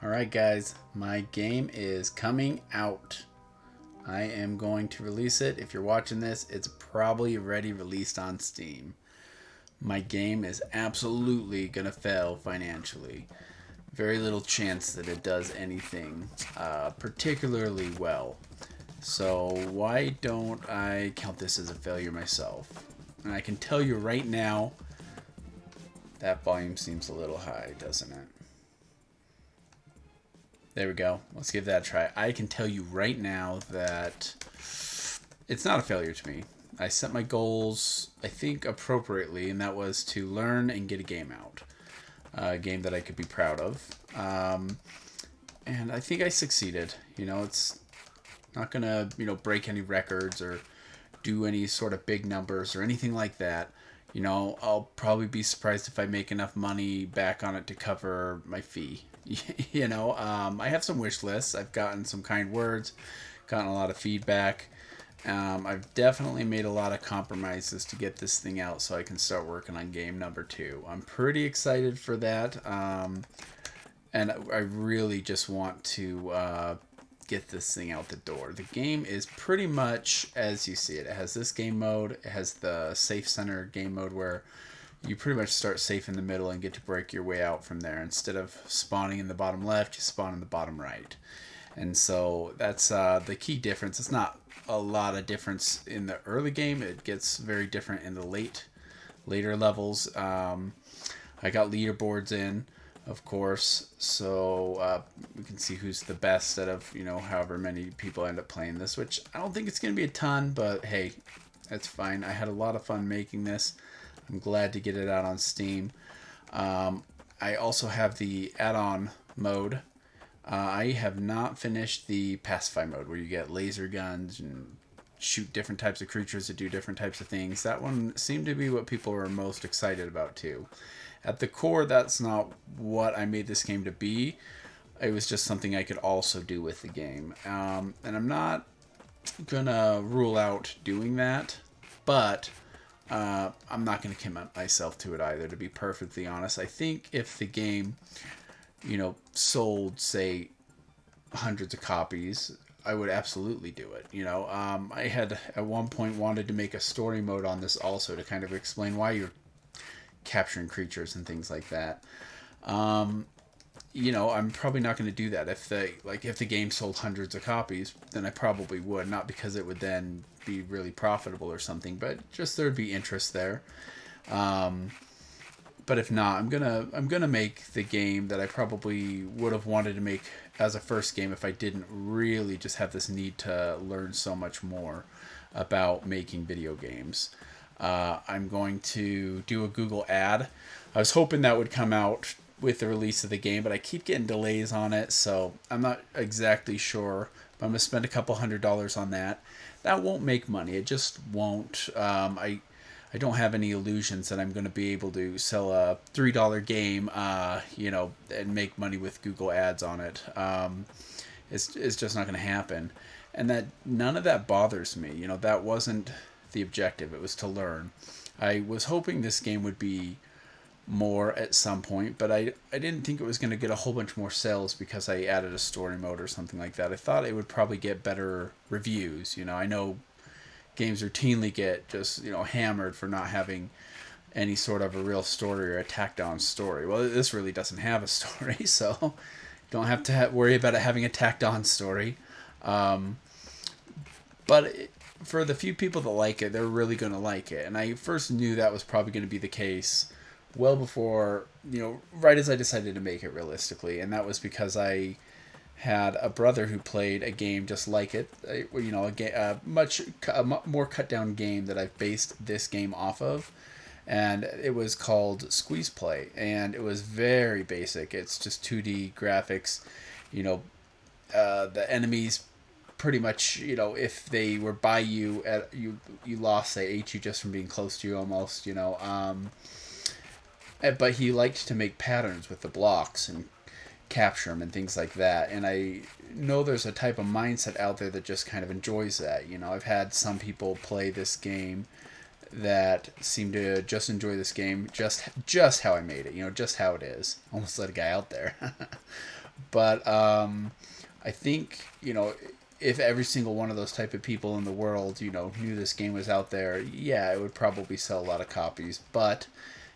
Alright guys, my game is coming out. I am going to release it. If you're watching this, it's probably already released on Steam. My game is absolutely going to fail financially. Very little chance that it does anything particularly well. So why don't I count this as a failure myself? And I can tell you right now, that volume seems a little high, doesn't it? There we go. Let's give that a try. I can tell you right now that it's not a failure to me. I set my goals, I think, appropriately, and that was to learn and get a game out. A game that I could be proud of. And I think I succeeded. It's not going to, break any records or do any sort of big numbers or anything like that. I'll probably be surprised if I make enough money back on it to cover my fee. I have some wish lists. I've gotten some kind words, gotten a lot of feedback. I've definitely made a lot of compromises to get this thing out so I can start working on game number 2. I'm pretty excited for that. And I really just want to get this thing out the door. The game is pretty much as you see it. It has this game mode. It has the safe center game mode where you pretty much start safe in the middle and get to break your way out from there. Instead of spawning in the bottom left, you spawn in the bottom right. And so that's the key difference. It's not a lot of difference in the early game. It gets very different in the later levels. I got leaderboards in, of course, so we can see who's the best out of however many people end up playing this, which I don't think it's going to be a ton, but hey, that's fine. I had a lot of fun making this. I'm glad to get it out on Steam. I also have the add-on mode. I have not finished the pacify mode where you get laser guns and shoot different types of creatures that do different types of things. That one seemed to be what people were most excited about too. At the core, that's not what I made this game to be. It was just something I could also do with the game. And I'm not gonna rule out doing that, but I'm not going to commit myself to it either, to be perfectly honest. I think if the game, sold, say, hundreds of copies, I would absolutely do it. I had at one point wanted to make a story mode on this also to kind of explain why you're capturing creatures and things like that. I'm probably not going to do that. If the game sold hundreds of copies, then I probably would. Not because it would then be really profitable or something, but just there'd be interest there. But if not, I'm gonna make the game that I probably would have wanted to make as a first game if I didn't really just have this need to learn so much more about making video games. I'm going to do a Google ad. I was hoping that would come out with the release of the game, but I keep getting delays on it, so I'm not exactly sure. But I'm going to spend a couple $100s on that. That won't make money. It just won't. I don't have any illusions that I'm going to be able to sell a $3 game, and make money with Google ads on it. It's just not going to happen. And that none of that bothers me. That wasn't the objective. It was to learn. I was hoping this game would be more at some point, but I didn't think it was going to get a whole bunch more sales because I added a story mode or something like that. I thought it would probably get better reviews. I know games routinely get just hammered for not having any sort of a real story or a tacked on story. Well, this really doesn't have a story, so don't have to worry about it having a tacked on story. But for the few people that like it, they're really going to like it. And I first knew that was probably going to be the case well before, right as I decided to make it realistically. And that was because I had a brother who played a game just like it, a much more cut down game that I've based this game off of. And it was called Squeeze Play. And it was very basic. It's just 2D graphics. The enemies pretty much, if they were by you, you lost, they ate you just from being close to you almost, but he liked to make patterns with the blocks and capture them and things like that. And I know there's a type of mindset out there that just kind of enjoys that. I've had some people play this game that seem to just enjoy this game just how I made it, just how it is. Almost let a guy out there. But I think, if every single one of those type of people in the world, knew this game was out there, yeah, it would probably sell a lot of copies. But,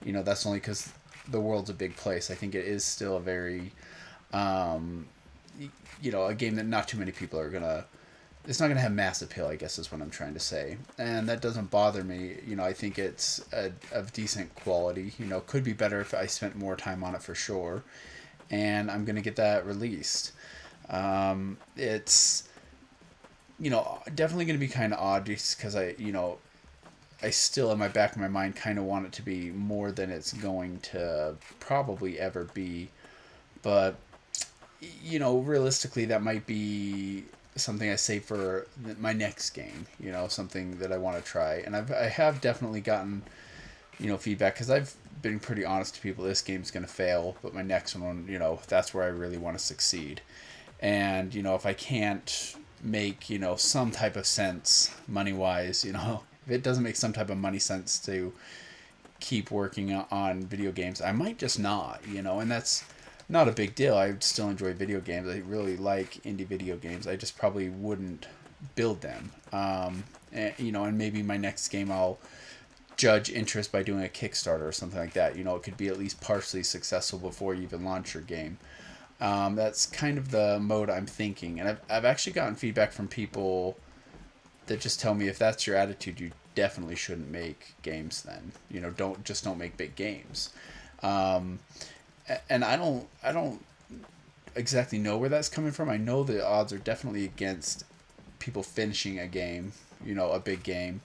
that's only because the world's a big place. I think it is still a very, um, a game that not too many people are gonna. It's not gonna have mass appeal, I guess is what I'm trying to say, and that doesn't bother me. I think it's of decent quality. Could be better if I spent more time on it for sure, and I'm gonna get that released. It's definitely going to be kind of odd just because I still in my back of my mind kind of want it to be more than it's going to probably ever be. But realistically, that might be something I say for my next game. Something that I want to try, and I have definitely gotten feedback because I've been pretty honest to people. This game's going to fail, but my next one, that's where I really want to succeed. And if I can't make some type of sense money wise, if it doesn't make some type of money sense to keep working on video games, I might just not, and that's not a big deal. I still enjoy video games. I really like indie video games. I just probably wouldn't build them. And maybe my next game I'll judge interest by doing a Kickstarter or something like that. It could be at least partially successful before you even launch your game. That's kind of the mode I'm thinking, and I've actually gotten feedback from people that just tell me if that's your attitude, you definitely shouldn't make games. Then don't make big games. Um, and I don't exactly know where that's coming from. I know the odds are definitely against people finishing a game, a big game.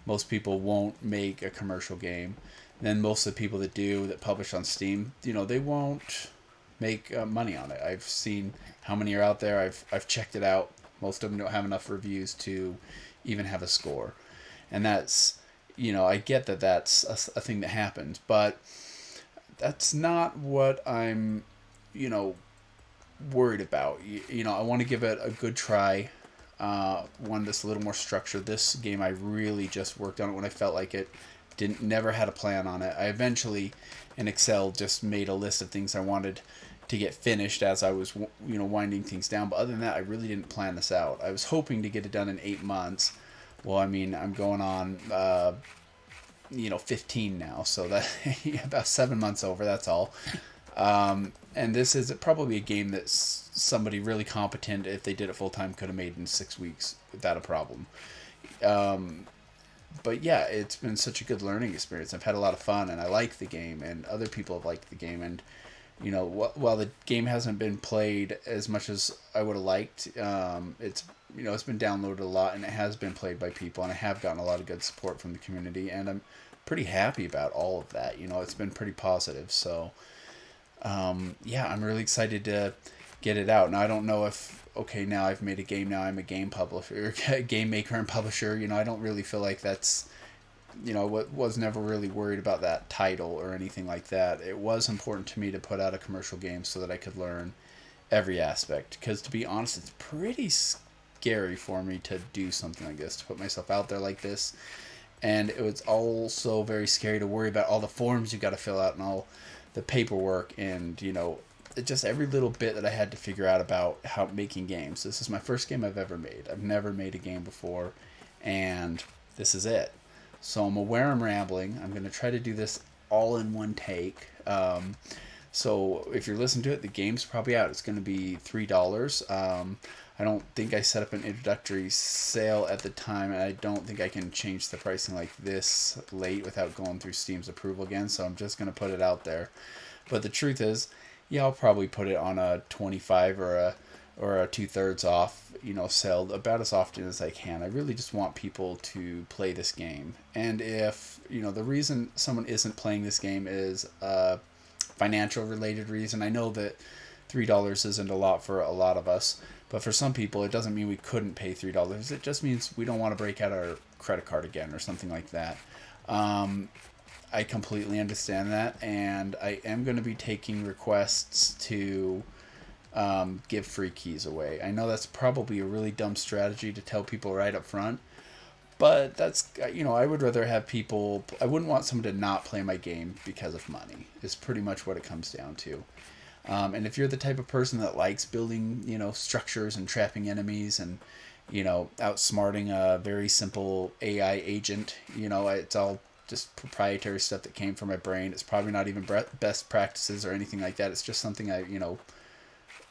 Most people won't make a commercial game. And then most of the people that do that publish on Steam, they won't make money on it. I've seen how many are out there. I've checked it out. Most of them don't have enough reviews to even have a score, and that's I get that that's a thing that happens, but that's not what I'm worried about. I want to give it a good try. One that's a little more structured. This game I really just worked on it when I felt like it. Didn't never had a plan on it. I eventually in Excel just made a list of things I wanted to get finished as I was winding things down. But other than that, I really didn't plan this out. I was hoping to get it done in 8 months. Well, I mean, I'm going on 15 now, so that about 7 months over. That's all. And this is probably a game that somebody really competent, if they did it full time, could have made in 6 weeks without a problem. But yeah, it's been such a good learning experience. I've had a lot of fun, and I like the game, and other people have liked the game. And while the game hasn't been played as much as I would have liked, it's been downloaded a lot, and it has been played by people, and I have gotten a lot of good support from the community, and I'm pretty happy about all of that. It's been pretty positive. So yeah, I'm really excited to get it out. Now I don't know if now I've made a game. Now I'm a game publisher, game maker and publisher. I don't really feel like that's was never really worried about that title or anything like that. It was important to me to put out a commercial game so that I could learn every aspect. Because to be honest, it's pretty scary for me to do something like this, to put myself out there like this. And it was also very scary to worry about all the forms you got to fill out and all the paperwork and just every little bit that I had to figure out about how making games. This is my first game I've ever made. I've never made a game before, and this is it. So I'm aware I'm rambling. I'm going to try to do this all in one take. So if you're listening to it, the game's probably out. It's going to be $3. I don't think I set up an introductory sale at the time, and I don't think I can change the pricing like this late without going through Steam's approval again, so I'm just going to put it out there. But the truth is, yeah, I'll probably put it on a 25 or a 2/3 off, sale about as often as I can. I really just want people to play this game. And if, the reason someone isn't playing this game is a financial related reason, I know that $3 isn't a lot for a lot of us, but for some people it doesn't mean we couldn't pay $3. It just means we don't want to break out our credit card again or something like that. I completely understand that, and I am going to be taking requests to give free keys away. I know that's probably a really dumb strategy to tell people right up front, but that's, I would rather have people, I wouldn't want someone to not play my game because of money, is pretty much what it comes down to. And if you're the type of person that likes building, structures and trapping enemies and, outsmarting a very simple AI agent, it's all just proprietary stuff that came from my brain. It's probably not even best practices or anything like that. It's just something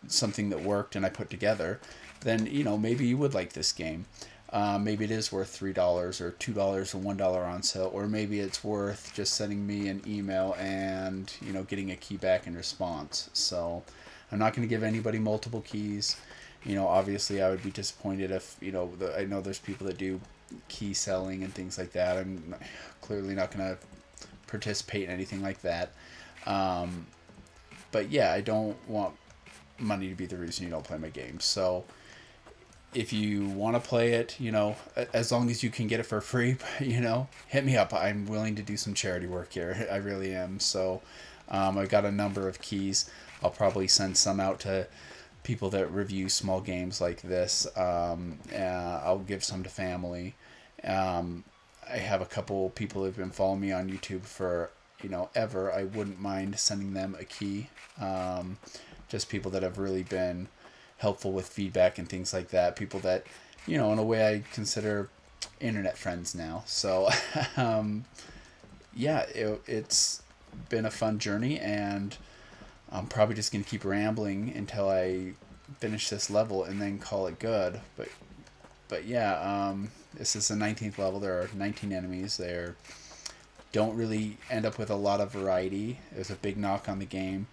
something that worked and I put together. Then, maybe you would like this game. Maybe it is worth $3 or $2 or $1 on sale, or maybe it's worth just sending me an email and getting a key back in response. So I'm not going to give anybody multiple keys. Obviously, I would be disappointed if I know there's people that do key selling and things like that. I'm clearly not going to participate in anything like that. But yeah, I don't want money to be the reason you don't play my games. So if you want to play it, as long as you can get it for free, hit me up. I'm willing to do some charity work here. I really am. So I've got a number of keys. I'll probably send some out to people that review small games like this. I'll give some to family. I have a couple people who've been following me on YouTube for, ever. I wouldn't mind sending them a key. Just people that have really been helpful with feedback and things like that. People that, in a way I consider internet friends now. So, yeah, it's been a fun journey, and I'm probably just going to keep rambling until I finish this level and then call it good. But yeah, this is the 19th level. There are 19 enemies. There don't really end up with a lot of variety. There's a big knock on the game.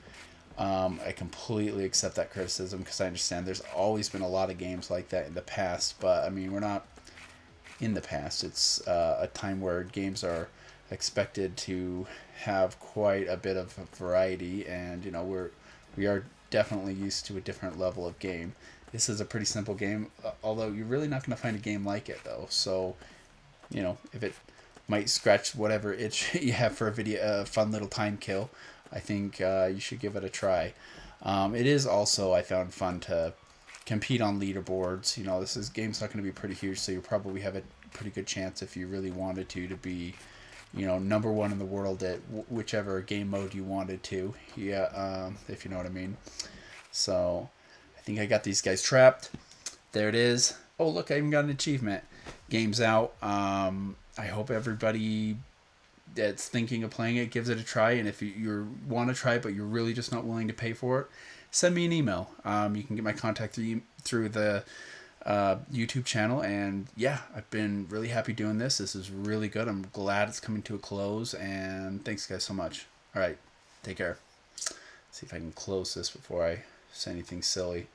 I completely accept that criticism because I understand there's always been a lot of games like that in the past, but I mean, we're not in the past. It's a time where games are expected to have quite a bit of variety, and we are definitely used to a different level of game. This is a pretty simple game, although you're really not going to find a game like it though. So, if it might scratch whatever itch you have for a fun little time kill, I think you should give it a try. It is also, I found, fun to compete on leaderboards. This game's not going to be pretty huge, so you probably have a pretty good chance if you really wanted to be, number one in the world at whichever game mode you wanted to. Yeah, if you know what I mean. So I think I got these guys trapped. There it is. Oh, look, I even got an achievement. Game's out. I hope everybody that's thinking of playing it gives it a try, and if you want to try it but you're really just not willing to pay for it, send me an email. You can get my contact through the YouTube channel, and yeah, I've been really happy doing this. This is really good. I'm glad it's coming to a close, and thanks guys so much. All right, take care. See if I can close this before I say anything silly.